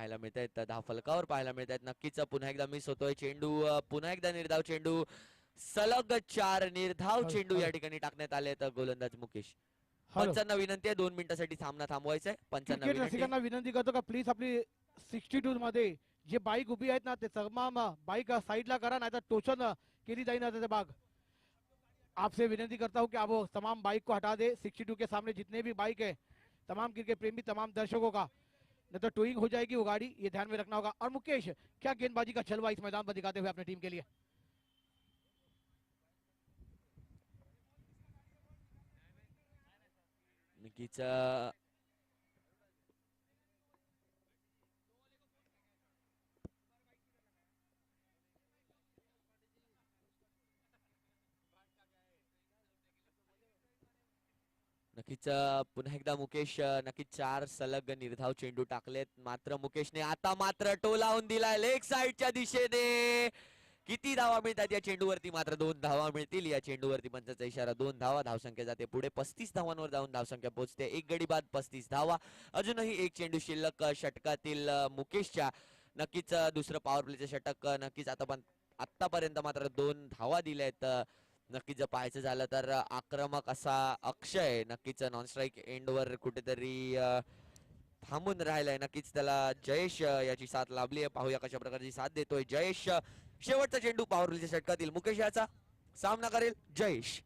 पाहायला मिळत आहेत, धाव फलकावर पाहायला मिळत आहेत. नक्कीच पुन्हा एकदा मिस होतोय चेंडू, पुन्हा एकदा निर्धाव चेंडू, सलग 4 निर्धाव हॅलो चेंडू या हॅलो ठिकाणी टाकण्यात आले आहेत. गोलंदाज मुकेश. हॅलो. पंचांना विनंती आहे 2 मिनिटांसाठी सामना थांबवायचा आहे. पंचांना क्रिकेट विनंती आहे. रसिकांना विनंती करतो का प्लीज आपली 62 मध्ये जे बाईक उभी आहेत ना ते तमाम बाईक साइडला करा, नाही तर टोचन केली जाईल ना बाग. आपसे विनंती करता हूँ कि आप वो तमाम बाइक को हटा दे। 62 के सामने जितने भी बाइक है, तमाम क्रिकेट प्रेमी, तमाम दर्शकों का, नहीं तो टोइंग हो जाएगी वो गाड़ी, ये ध्यान में रखना होगा। और मुकेश, क्या गेंदबाजी का जलवा इस मैदान पर दिखाते हुए अपने टीम के लिए? नक्कीच नक्कीच पुन्हा एकदा मुकेश, नक्कीच 4 सलग निर्धाव चेंडू टाकलेत. मात्र मुकेशने आता मात्र टोलावून दिलाय लेग साईडच्या दिशेने. किती धावा मिळतात या चेंडूवरती? मात्र 2 धावा मिळतील. या चेंडूवरती पंचाचा इशारा, 2 धावा. धावसंख्या जाते पुढे, 35 धावांवर जाऊन धावसंख्या पोहोचते. एक गडी बाद 35 धावा. अजूनही एक चेंडू शिल्लक षटकातील मुकेशच्या. नक्कीच दुसरं पॉवर प्लेचं षटक. नक्कीच आतापर्यंत मात्र 2 धावा दिल्यात. नक्कीच जर पाहायचं झालं तर आक्रमक असा अक्षय नक्कीच नॉन स्ट्राईक एंडवर कुठेतरी थांबून राहिलाय. नक्कीच त्याला जयेश याची साथ लाभली आहे. पाहूया कशा प्रकारची साथ देतोय जयेश. शेवटचा चेंडू पॉवर प्लेच्या षटकातील मुकेश याचा सामना करेल जयेश.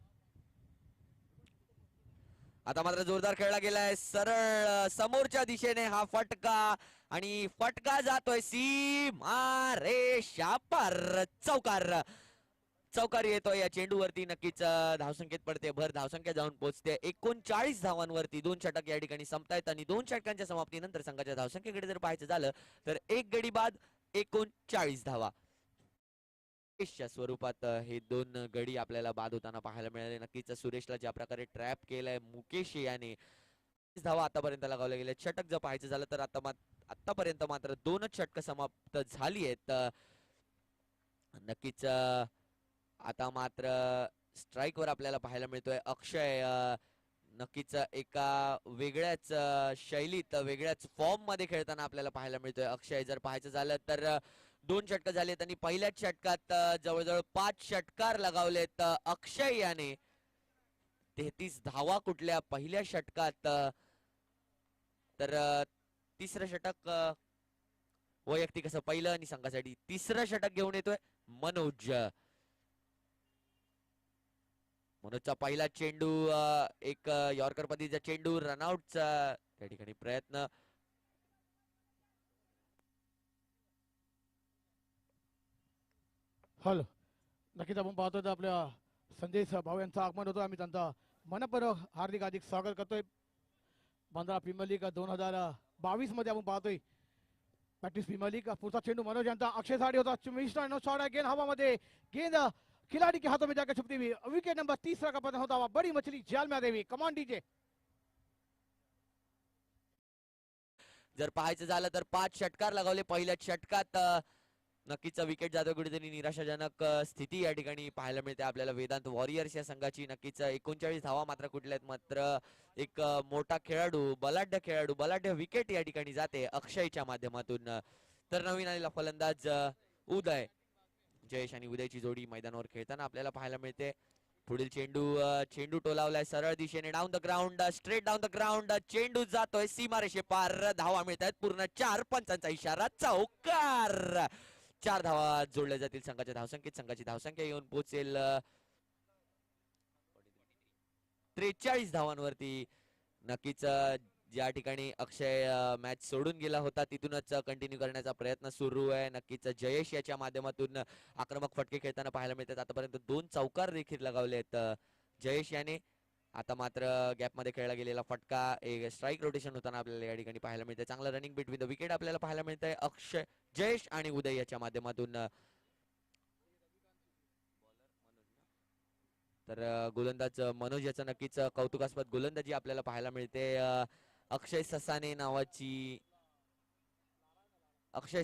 आता मात्र जोरदार खेळला गेलाय, सरळ समोरच्या दिशेने हा फटका, आणि फटका जातोय सीमा रेषा पार. चौकार, चौकार येतोय या चेंडूवरती. नक्कीच धावसंख्येत पडते भर. धावसंख्या जाऊन पोहोचते 39 धावांवरती. 2 षटक या ठिकाणी संपतायत आणि 2 षटकांच्या समाप्तीनंतर संघाच्या धावसंख्येकडे जर पाहायचं झालं तर एक गडी बाद 39 धावा. च्या स्वरूपात हे 2 गडी आपल्याला बाद होताना पाहायला मिळाले. नक्कीच सुरेशला ज्या प्रकारे ट्रॅप केलाय मुकेश याने, धावा आतापर्यंत लगावल्या गेल्या. षटक जर पाहायचं झालं तर आतापर्यंत मात्र 2च षटक समाप्त झाली आहेत. नक्कीच आता मात्र स्ट्राइक वर आपल्याला पाहायला मिळतोय अक्षय. नक्कीच एका वेगळ्याच शैलीत, वेगळ्याच फॉर्म मध्ये खेळताना आपल्याला पाहायला मिळतोय अक्षय. जर पाहायचं झालं तर 2 षटक झालेत आणि पहिल्याच षटकात जवळजवळ 5 षटकार लगावलेत अक्षय याने. 33 धावा कुठल्या पहिल्या षटकात. तर तिसरं षटक वैयक्तिक असं पहिलं आणि संघासाठी तिसरं षटक घेऊन येतोय मनोज. मनोजचा पहिला चेंडू, एक यॉर्कर पद्धतीचा चेंडू, रनआउटचा त्या ठिकाणी प्रयत्न. हॅलो. नक्कीच आपण पाहतोय तर आपल्या संदेश भाऊ यांचं आगमन होतं. आम्ही त्यांचा मनपूर्वक हार्दिक हार्दिक स्वागत करतोय. बंधारा प्रीमियर लीग 2022 मध्ये आपण पाहतोय प्रॅक्टिस प्रीमियर लीग. पुढचा चेंडू मनोज यांचा अक्षयसाठी होता. मिस्टर शॉट आहे, गेंद हवामध्ये, गेंद खिलाड़ी के हाथों में जाकर छुपती हुई. विकेट नंबर 30 का पतन होता हुआ. बड़ी मछली जाल में आ गई. कमान डीजे. जर पाहायचं झालं तर 5 षटकार लगावले पहिल्या षटकात. नक्कीच विकेट जातो कुठेतरी. निराशाजनक स्थिती या ठिकाणी पाहायला मिळते आपल्याला वेदांत वॉरियर्स या संघाची. नक्कीच 39 धावा मात्र कुठल्या आहेत. मात्र एक मोठा खेळाडू, बलाढ्य विकेट या ठिकाणी जाते अक्षयच्या माध्यमातून. तर नवीन आलेला फलंदाज उदय, जयेश आणि उदयची जोडी मैदानावर खेळताना आपल्याला पाहायला मिळते. पुढील चेंडू टोलावलाय सरळ दिशेने, down the ground, straight down the ground. चेंडू जातोय सीमारेषे पार. धावा मिळत आहेत पूर्ण 4. पंचांचा इशारा, चौकार. 4 धावा जोडल्या जातील संघाच्या धावसंख्येत. संघाची धावसंख्या येऊन पोहोचेल 43 धावांवरती. नक्कीच ज्या ठिकाणी अक्षय मॅच सोडून गेला होता तिथूनच कंटिन्यू करण्याचा प्रयत्न सुरू आहे. नक्कीच जयेश याच्या माध्यमातून आक्रमक फटके खेळताना पाहायला मिळतात. आतापर्यंत 2 चौकार देखील लगावले आहेत जयेश याने. आता मात्र गॅप मध्ये खेळला गेलेला फटका, एक स्ट्राइक रोटेशन होताना आपल्याला या ठिकाणी पाहायला मिळते. चांगलं रनिंग बिटवीन द विकेट आपल्याला पाहायला मिळतंय अक्षय, जयेश आणि उदय याच्या माध्यमातून. तर गोलंदाज मनोज याचं नक्कीच कौतुकास्पद गोलंदाजी आपल्याला पाहायला मिळते. अक्षय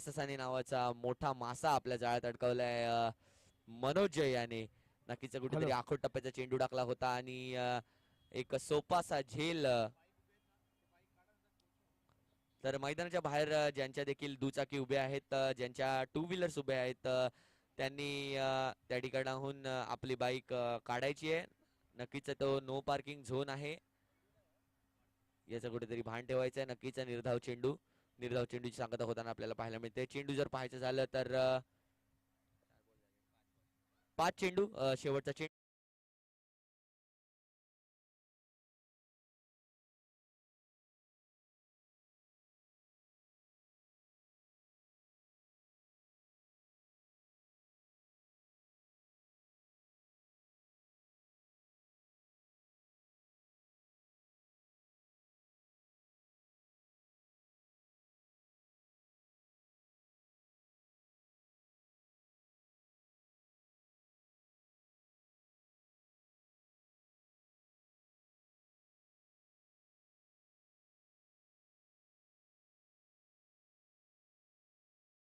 ससाने नावाचा मोठा मासा आपल्या जाळ्यात अडकवलाय मनोज याने. नक्कीच कुठेतरी हॅलो. आखोट टप्प्याचा चेंडू टाकला होता आणि एक सोपासा झेल तर मैदानाच्या बाहेर ज्यांच्या देखील दुचाकी उभ्या आहेत, ज्यांच्या टू व्हीलर्स उभ्या आहेत, त्यांनी त्या ठिकाणाहून आपली बाईक काढायची आहे. नक्कीच तो नो पार्किंग झोन आहे, याचं कुठेतरी भान ठेवायचं आहे. नक्कीच निर्धाव चेंडूची सांगता होताना आपल्याला पाहायला मिळते. चेंडू जर पाहायचं झालं तर 5 चेंडू, शेवटचा चेंडू